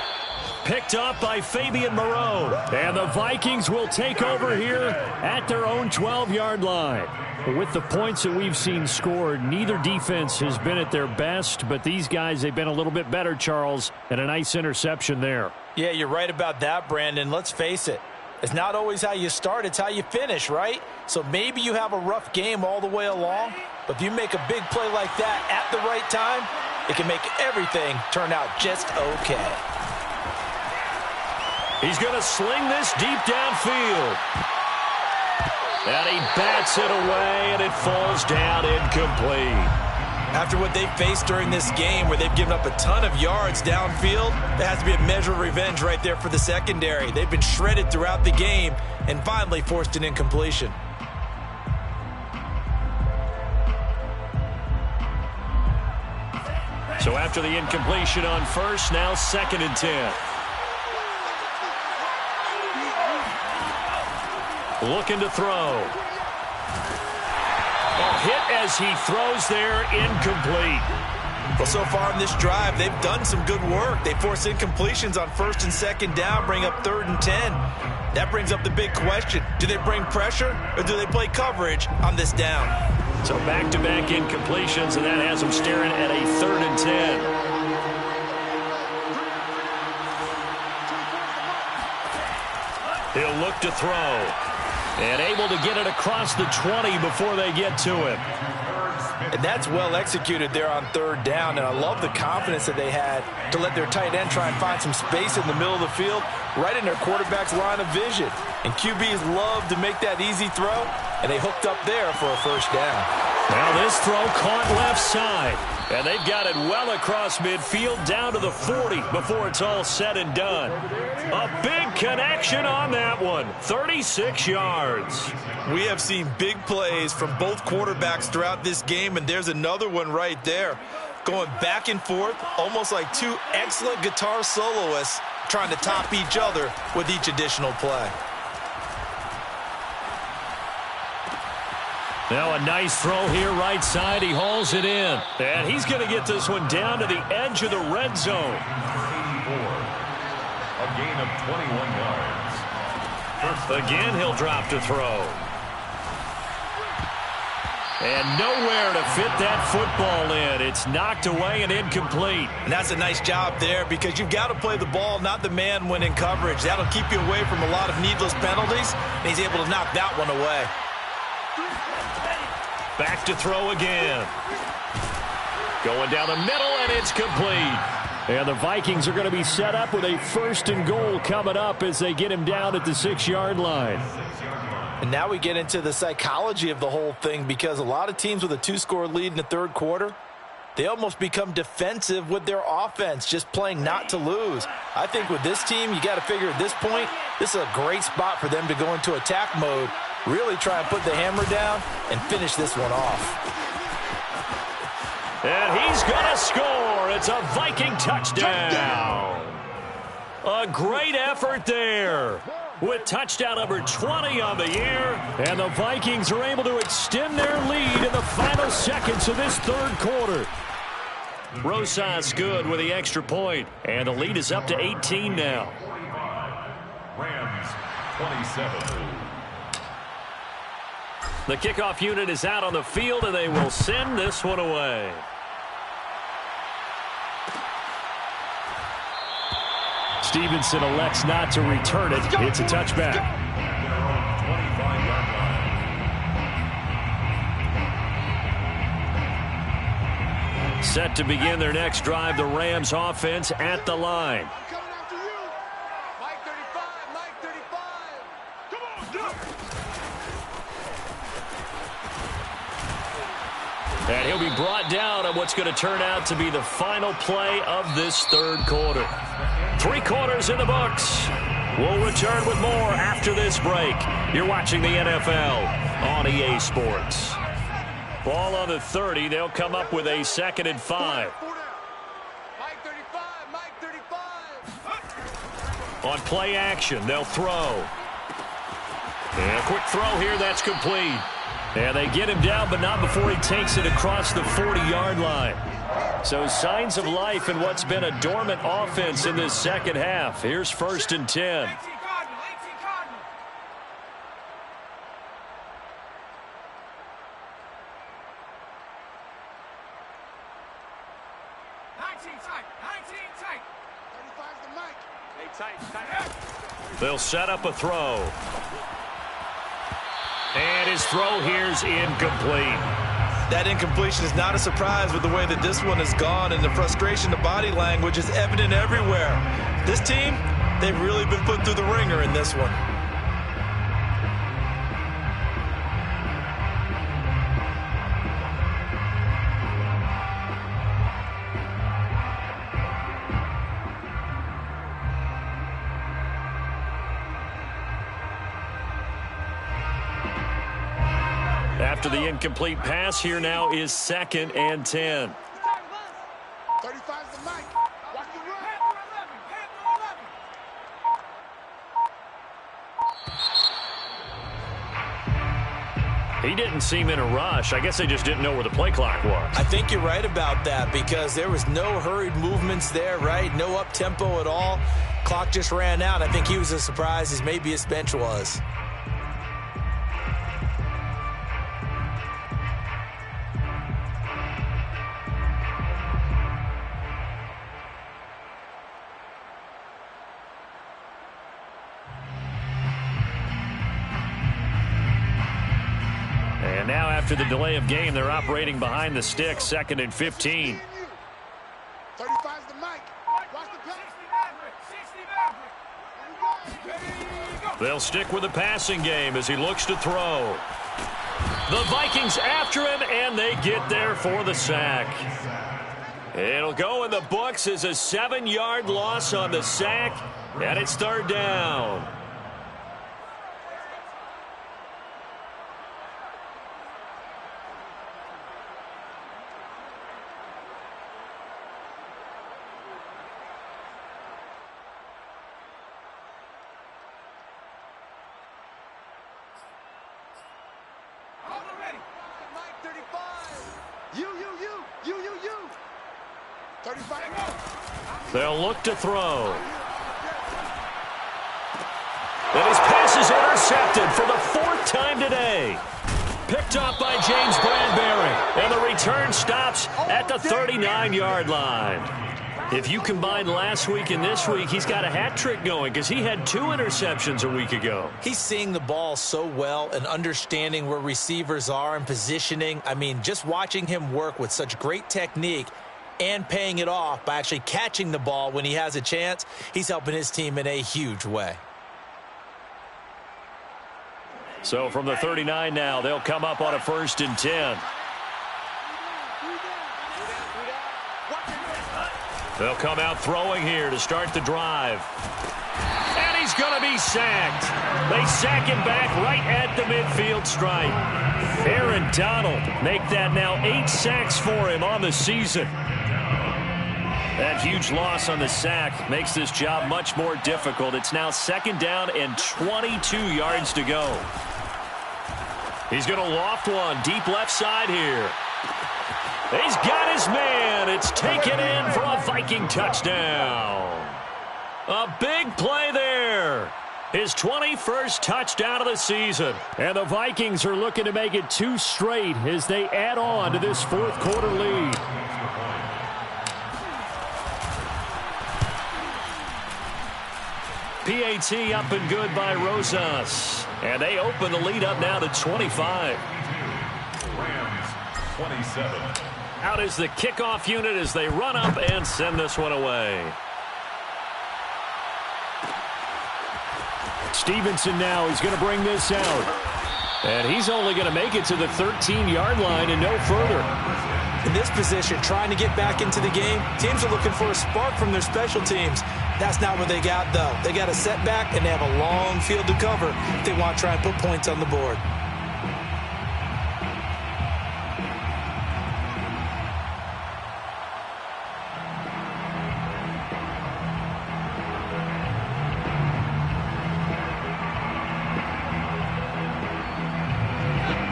Picked up by Fabian Moreau. And the Vikings will take over here at their own 12-yard line. With the points that we've seen scored, neither defense has been at their best, but these guys, they've been a little bit better, Charles, and a nice interception there. Yeah, you're right about that, Brandon. Let's face it. It's not always how you start, it's how you finish, right? So maybe you have a rough game all the way along, but if you make a big play like that at the right time, it can make everything turn out just okay. He's going to sling this deep downfield. And he bats it away, and it falls down incomplete. After what they've faced during this game where they've given up a ton of yards downfield, there has to be a measure of revenge right there for the secondary. They've been shredded throughout the game and finally forced an incompletion. So after the incompletion on first, now 2nd and 10. Looking to throw. Hit as he throws there, incomplete. Well, so far in this drive, they've done some good work. They force incompletions on 1st and 2nd down, bring up 3rd and 10. That brings up the big question. Do they bring pressure or do they play coverage on this down? So back-to-back incompletions, and that has them staring at a 3rd and 10. He'll look to throw. And able to get it across the 20 before they get to him. And that's well executed there on 3rd down. And I love the confidence that they had to let their tight end try and find some space in the middle of the field right in their quarterback's line of vision. And QBs love to make that easy throw, and they hooked up there for a first down. Now this throw caught left side. And they've got it well across midfield down to the 40 before it's all said and done. A big connection on that one. 36 yards. We have seen big plays from both quarterbacks throughout this game, and there's another one right there. Going back and forth, almost like two excellent guitar soloists trying to top each other with each additional play. Now a nice throw here right side. He hauls it in. And he's going to get this one down to the edge of the red zone. 84. A gain of 21 yards. Again, he'll drop to throw. And nowhere to fit that football in. It's knocked away and incomplete. And that's a nice job there because you've got to play the ball, not the man when in coverage. That'll keep you away from a lot of needless penalties. And he's able to knock that one away. Back to throw again. Going down the middle, and it's complete. And the Vikings are going to be set up with a 1st and goal coming up as they get him down at the 6-yard line. And now we get into the psychology of the whole thing because a lot of teams with a 2-score lead in the third quarter, they almost become defensive with their offense, just playing not to lose. I think with this team, you got to figure at this point, this is a great spot for them to go into attack mode, really try and put the hammer down and finish this one off. And he's going to score. It's a Viking touchdown. A great effort there with touchdown number 20 on the year. And the Vikings are able to extend their lead in the final seconds of this third quarter. Rosas good with the extra point. And the lead is up to 18 now. Rams 27. The kickoff unit is out on the field, and they will send this one away. Stevenson elects not to return it. It's a touchback. Set to begin their next drive, the Rams offense at the line. And he'll be brought down on what's going to turn out to be the final play of this third quarter. 3 quarters in the books. We'll return with more after this break. You're watching the NFL on EA Sports. Ball on the 30. They'll come up with a 2nd and 5. On play action, they'll throw. And a quick throw here, that's complete. And they get him down, but not before he takes it across the 40-yard line. So signs of life in what's been a dormant offense in this second half. Here's 1st and 10. They'll set up a throw. And his throw here's incomplete. That incompletion is not a surprise with the way that this one has gone, and the frustration, the body language is evident everywhere. This team, they've really been put through the ringer in this one. After the incomplete pass, here now is 2nd and 10. 35's the mic. Watch the run. He didn't seem in a rush. I guess they just didn't know where the play clock was. I think you're right about that because there was no hurried movements there, right? No up-tempo at all. Clock just ran out. I think he was as surprised as maybe his bench was. And now after the delay of game, they're operating behind the stick, 2nd and 15. 35's the mic. Watch the pass. 60 Maverick. Here we go. They'll stick with the passing game as he looks to throw. The Vikings after him, and they get there for the sack. It'll go in the books as a 7-yard loss on the sack, and it's 3rd down. They'll look to throw. And his pass is intercepted for the 4th time today. Picked up by James Bradbury. And the return stops at the 39-yard line. If you combine last week and this week, he's got a hat trick going because he had 2 interceptions a week ago. He's seeing the ball so well and understanding where receivers are and positioning. I mean, just watching him work with such great technique and paying it off by actually catching the ball when he has a chance, he's helping his team in a huge way. So from the 39 now, they'll come up on a 1st and 10. They'll come out throwing here to start the drive. And he's going to be sacked. They sack him back right at the midfield stripe. Aaron Donald make that now 8 sacks for him on the season. That huge loss on the sack makes this job much more difficult. It's now 2nd down and 22 yards to go. He's going to loft one deep left side here. He's got his man. It's taken in for a Viking touchdown. A big play there. His 21st touchdown of the season. And the Vikings are looking to make it 2 straight as they add on to this 4th quarter lead. PAT up and good by Rosas. And they open the lead up now to 25. Rams, 27. Out is the kickoff unit as they run up and send this one away. Stevenson now is going to bring this out. And he's only going to make it to the 13-yard line and no further. In this position, trying to get back into the game, teams are looking for a spark from their special teams. That's not what they got, though. They got a setback, and they have a long field to cover if they want to try and put points on the board.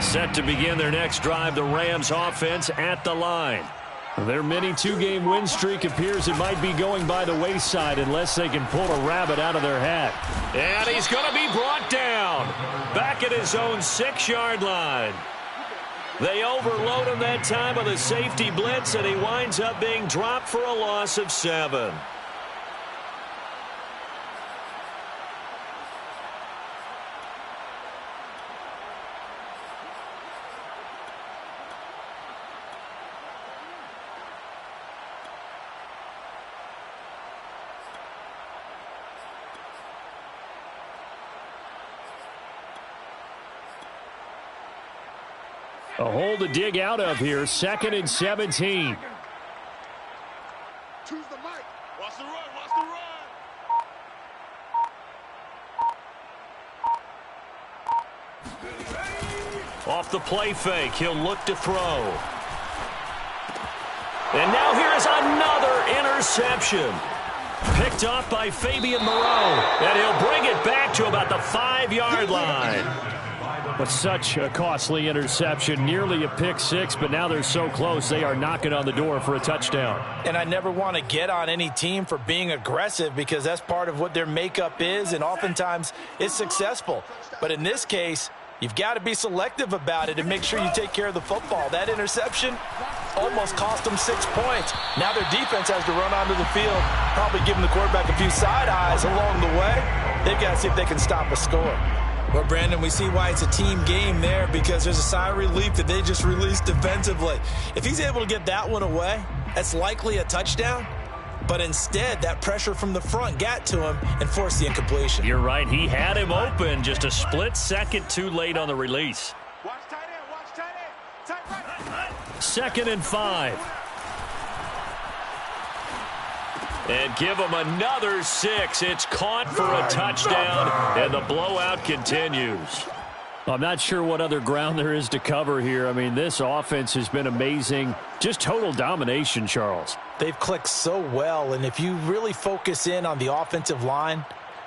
Set to begin their next drive, the Rams offense at the line. Their mini 2-game win streak appears it might be going by the wayside unless they can pull a rabbit out of their hat. And he's going to be brought down back at his own 6-yard line. They overload him that time with a safety blitz, and he winds up being dropped for a loss of 7. A hole to dig out of here, 2nd and 17. Choose the mic. Watch the run. Watch the run. Off the play fake, he'll look to throw. And now here's another interception. Picked off by Fabian Moreau. And he'll bring it back to about the 5-yard line. But such a costly interception, nearly a pick 6, but now they're so close they are knocking on the door for a touchdown. And I never want to get on any team for being aggressive because that's part of what their makeup is, and oftentimes it's successful. But in this case, you've got to be selective about it and make sure you take care of the football. That interception almost cost them 6 points. Now their defense has to run onto the field, probably giving the quarterback a few side eyes along the way. They've got to see if they can stop a score. Well, Brandon, we see why it's a team game there because there's a sigh of relief that they just released defensively. If he's able to get that one away, that's likely a touchdown. But instead, that pressure from the front got to him and forced the incompletion. You're right. He had him open, just a split second too late on the release. Watch tight end. Watch tight end. Tight right. 2nd and 5. And give him another 6. It's caught for a touchdown, and the blowout continues. I'm not sure what other ground there is to cover here. I mean, this offense has been amazing. Just total domination, Charles. They've clicked so well, and if you really focus in on the offensive line,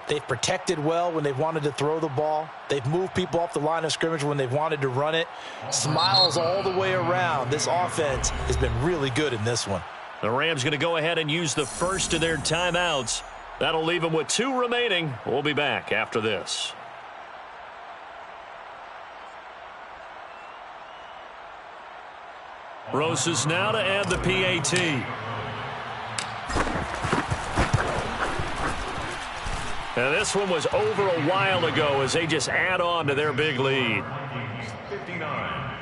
they've protected well when they've wanted to throw the ball. They've moved people off the line of scrimmage when they've wanted to run it. Smiles all the way around. This offense has been really good in this one. The Rams going to go ahead and use the first of their timeouts. That'll leave them with 2 remaining. We'll be back after this. Roses now to add the PAT. Now this one was over a while ago as they just add on to their big lead. 59,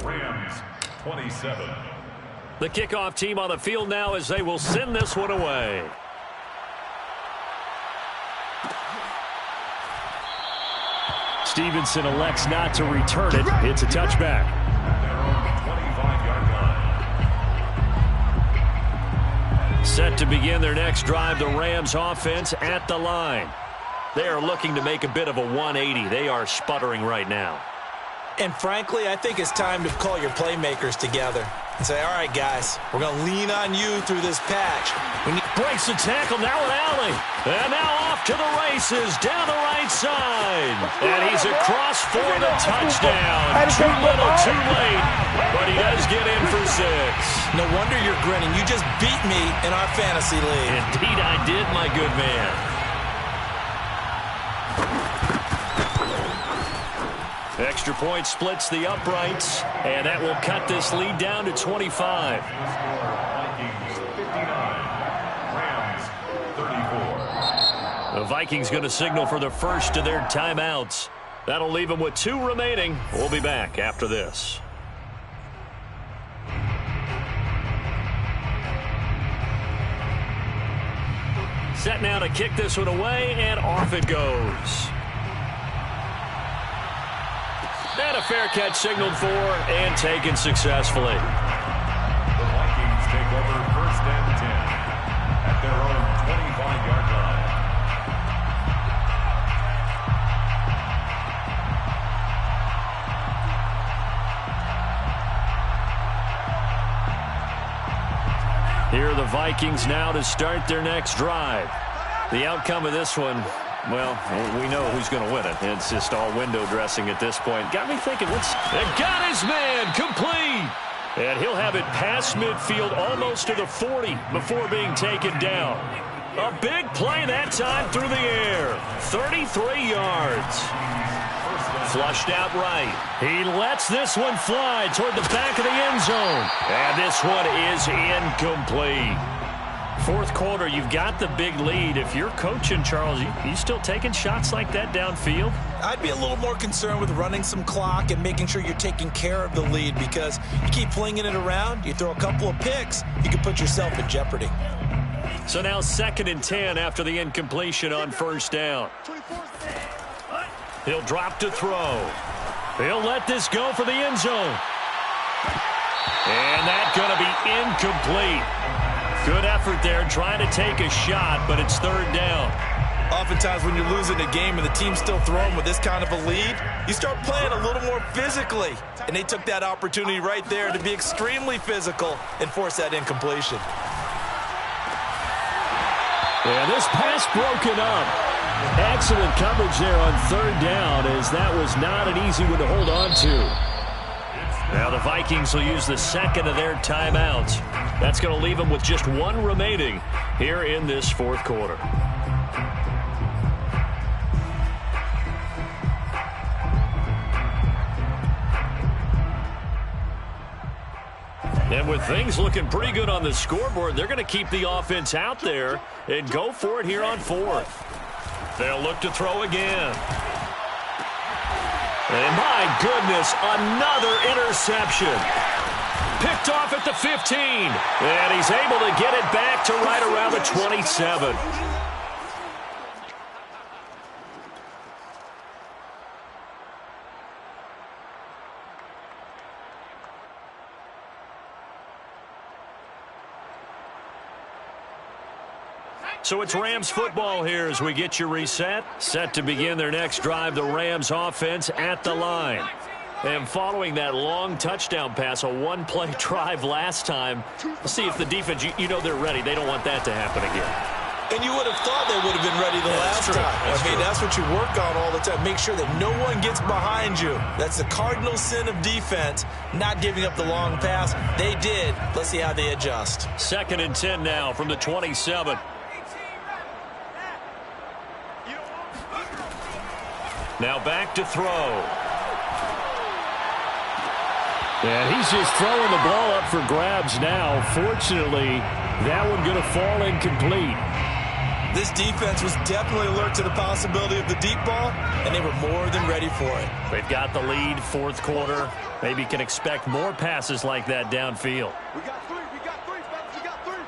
Rams 27. The kickoff team on the field now as they will send this one away. Stevenson elects not to return it. It's a touchback. Their own 25-yard line. Set to begin their next drive, the Rams offense at the line. They are looking to make a bit of a 180. They are sputtering right now. And frankly, I think it's time to call your playmakers together and say, all right, guys, we're going to lean on you through this patch. Breaks the tackle, now an alley. And now off to the races, down the right side. And he's across for the touchdown. Too little, too late. But he does get in for 6. No wonder you're grinning. You just beat me in our fantasy league. Indeed I did, my good man. Extra point splits the uprights, and that will cut this lead down to 25. Vikings 59, Rams 34. The Vikings going to signal for the first of their timeouts. That'll leave them with 2 remaining. We'll be back after this. Set now to kick this one away, and off it goes. And a fair catch signaled for and taken successfully. The Vikings take over 1st and 10 at their own 25-yard line. Here are the Vikings now to start their next drive. The outcome of this one, well, we know who's going to win it. It's just all window dressing at this point. Got me thinking, got his man complete. And he'll have it past midfield almost to the 40 before being taken down. A big play that time through the air. 33 yards. Flushed out right. He lets this one fly toward the back of the end zone. And this one is incomplete. 4th quarter, you've got the big lead. If you're coaching, Charles, you still taking shots like that downfield? I'd be a little more concerned with running some clock and making sure you're taking care of the lead, because you keep flinging it around, you throw a couple of picks, you can put yourself in jeopardy. So now 2nd and 10 after the incompletion on 1st down. He'll drop to throw. He'll let this go for the end zone. And that's going to be incomplete. Good effort there trying to take a shot, but it's 3rd down. Oftentimes when you're losing a game and the team's still throwing with this kind of a lead, you start playing a little more physically. And they took that opportunity right there to be extremely physical and force that incompletion. Yeah, this pass broken up. Excellent coverage there on 3rd down, as that was not an easy one to hold on to. Now the Vikings will use the 2nd of their timeouts. That's going to leave them with just 1 remaining here in this 4th quarter. And with things looking pretty good on the scoreboard, they're going to keep the offense out there and go for it here on 4th. They'll look to throw again. And my goodness, another interception. picked off at the 15. And he's able to get it back to right around the 27. So it's Rams football here as we get you reset. Set to begin their next drive, the Rams offense at the line. And following that long touchdown pass, a one-play drive last time, let's see if the defense, you know they're ready. They don't want that to happen again. And you would have thought they would have been ready the last time. That's what you work on all the time. Make sure that no one gets behind you. That's the cardinal sin of defense, not giving up the long pass. They did. Let's see how they adjust. 2nd and 10 now from the 27. Now back to throw. And he's just throwing the ball up for grabs now. Fortunately, that one going to fall incomplete. This defense was definitely alert to the possibility of the deep ball, and they were more than ready for it. They've got the lead, 4th quarter. Maybe can expect more passes like that downfield. We got three, fellas, we got three.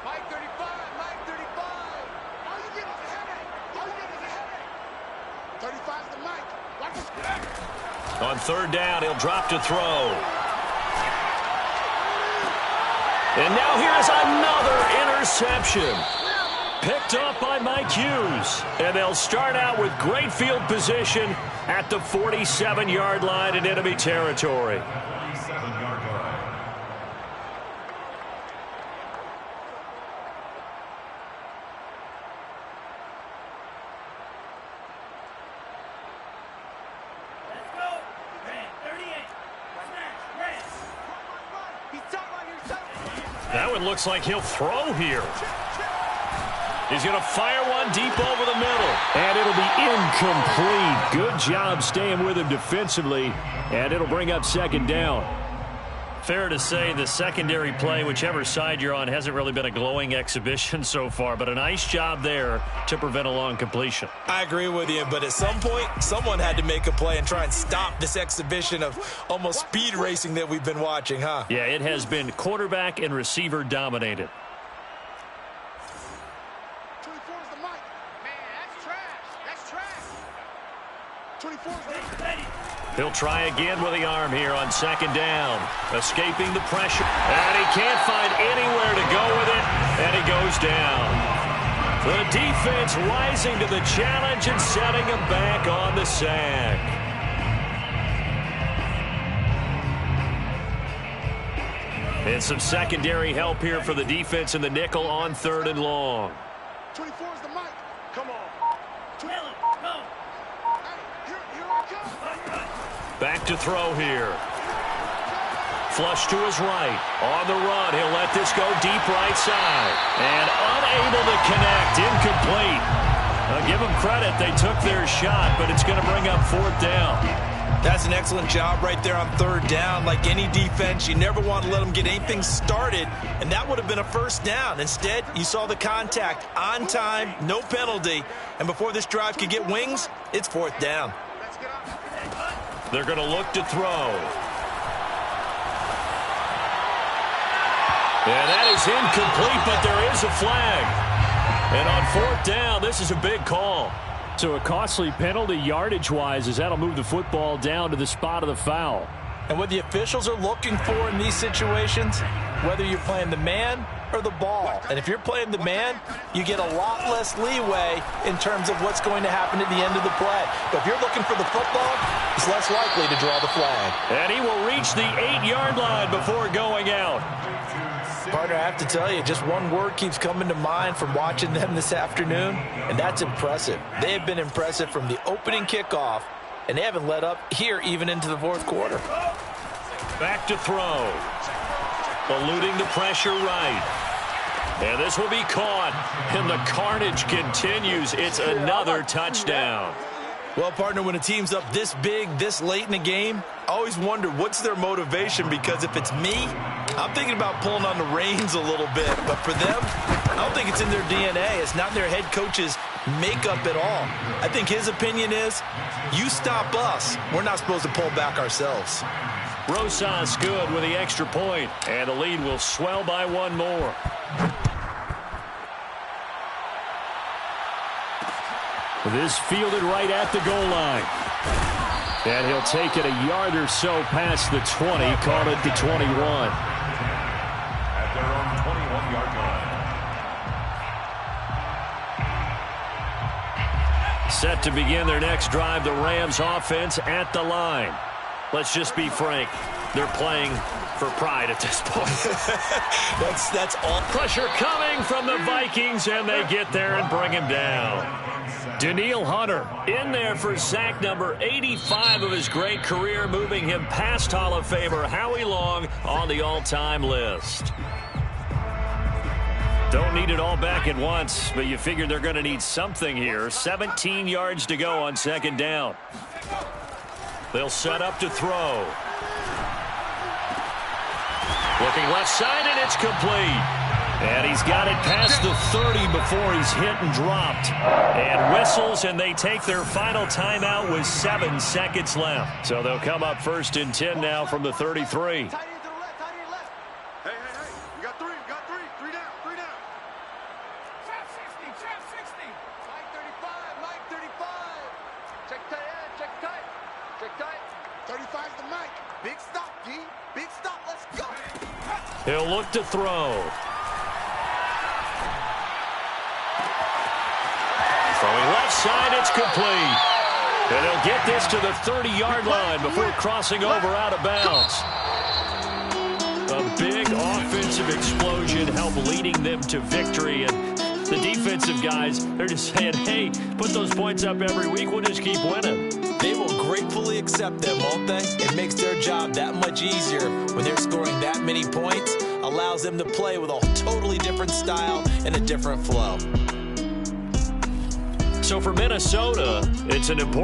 Mike 35, Mike 35. All you get is a headache. All you get is a headache. 35's the Mike. Watch it. On 3rd down, he'll drop to throw. And now here's another interception. Picked up by Mike Hughes. And they'll start out with great field position at the 47-yard line in enemy territory. 47-yard line. That one looks like he'll throw here. He's going to fire one deep over the middle. And it'll be incomplete. Good job staying with him defensively. And it'll bring up 2nd down. Fair to say the secondary play, whichever side you're on, hasn't really been a glowing exhibition so far. But a nice job there to prevent a long completion. I agree with you, but at some point, someone had to make a play and try and stop this exhibition of almost speed racing that we've been watching, huh? Yeah, it has been quarterback and receiver dominated. 24's the Mike. Man, that's trash. That's trash. 24's the Mike. He'll try again with the arm here on 2nd down. Escaping the pressure. And he can't find anywhere to go with it. And he goes down. The defense rising to the challenge and setting him back on the sack. And some secondary help here for the defense in the nickel on 3rd and long. 24's the Mike. Come on. Go. Hey, here I come. Back to throw here. Flush to his right. On the run, he'll let this go deep right side. And unable to connect. Incomplete. Give them credit. They took their shot, but it's going to bring up 4th down. That's an excellent job right there on 3rd down. Like any defense, you never want to let them get anything started, and that would have been a 1st down. Instead, you saw the contact on time, no penalty, and before this drive could get wings, it's 4th down. They're going to look to throw. And that is incomplete, but there is a flag. And on 4th down, this is a big call. So a costly penalty yardage-wise as that'll move the football down to the spot of the foul. And what the officials are looking for in these situations, whether you're playing the man or the ball. And if you're playing the man, you get a lot less leeway in terms of what's going to happen at the end of the play. But if you're looking for the football, it's less likely to draw the flag. And he will reach the 8-yard line before going out. Partner, I have to tell you, just one word keeps coming to mind from watching them this afternoon, and that's impressive. They have been impressive from the opening kickoff, and they haven't let up here even into the 4th quarter. Back to throw. Eluding the pressure right. And this will be caught, and the carnage continues. It's another touchdown. Well, partner, when a team's up this big, this late in the game, I always wonder what's their motivation, because if it's me, I'm thinking about pulling on the reins a little bit. But for them, I don't think it's in their DNA. It's not in their head coach's makeup at all. I think his opinion is, you stop us, we're not supposed to pull back ourselves. Rosas good with the extra point, and the lead will swell by one more. This fielded right at the goal line. And he'll take it a yard or so past the 20, call it the 21. At their own 21-yard line. Set to begin their next drive, the Rams offense at the line. Let's just be frank, they're playing for pride at this point. That's all. Pressure coming from the Vikings, and they get there and bring him down. Danielle Hunter in there for sack number 85 of his great career, moving him past Hall of Famer Howie Long on the all-time list. Don't need it all back at once, but you figure they're going to need something here. 17 yards to go on second down. They'll set up to throw. Looking left side, and it's complete. And he's got it past the 30 before he's hit and dropped. And whistles, and they take their final timeout with 7 seconds left. So they'll come up first and 10 now from the 33. Hey, you got three, three down. Trap 60, Mike 35. Check tight. 35's the Mike. Big stop, D. Big stop, let's go. He'll look to throw. Throwing left side, it's complete. And he'll get this to the 30-yard line before crossing over out of bounds. A big offensive explosion helped leading them to victory. And the defensive guys, they're just saying, hey, put those points up every week. We'll just keep winning. They will gratefully accept them, won't they? It makes their job that much easier when they're scoring that many points. Allows them to play with a totally different style and a different flow. So for Minnesota, it's an important